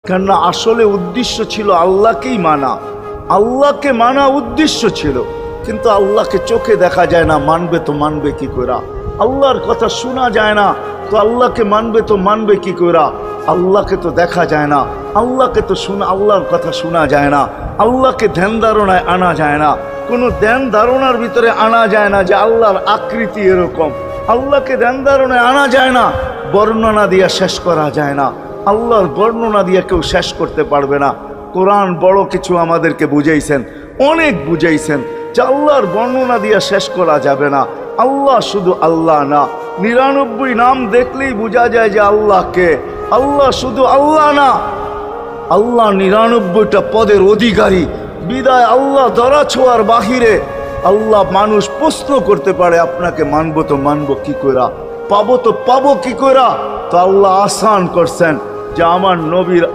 কেননা আসলে উদ্দেশ্য ছিল আল্লাহকেই মানা, আল্লাহকে মানা উদ্দেশ্য ছিল। কিন্তু আল্লাহকে চোখে দেখা যায় না, মানবে তো মানবে কি করে? আল্লাহর কথা শোনা যায় না, তো আল্লাহকে মানবে তো মানবে কি করে? আল্লাহকে তো দেখা যায় না, আল্লাহকে তো আল্লাহর কথা শোনা যায় না, আল্লাহকে ধ্যান ধারণায় আনা যায় না, কোনো ধ্যান ধারণার ভিতরে আনা যায় না যে আল্লাহর আকৃতি এরকম। আল্লাহকে ধ্যান ধারণায় আনা যায় না, বর্ণনা দিয়া শেষ করা যায় না। আল্লাহর বর্ণনা দিয়ে কেউ শেষ করতে পারবে না। কোরআন বড় কিছু আমাদেরকে বুঝাইছেন, অনেক বুঝাইছেন যে আল্লাহর বর্ণনা দিয়ে শেষ করা যাবে না। আল্লাহ শুধু আল্লাহ না, 99 নাম দেখলেই বোঝা যায় যে আল্লাহকে। আল্লাহ শুধু আল্লাহ না, আল্লাহ 99টা পদের অধিকারী। বিদায় আল্লাহ ধরা ছোঁয়ার বাহিরে। আল্লাহ মানুষ প্রশ্ন করতে পারে, আপনাকে মানবো তো মানবো কি কইরা, পাবো তো পাবো কি কইরা? তো আল্লাহ আসান করছেন যে আমার নবীর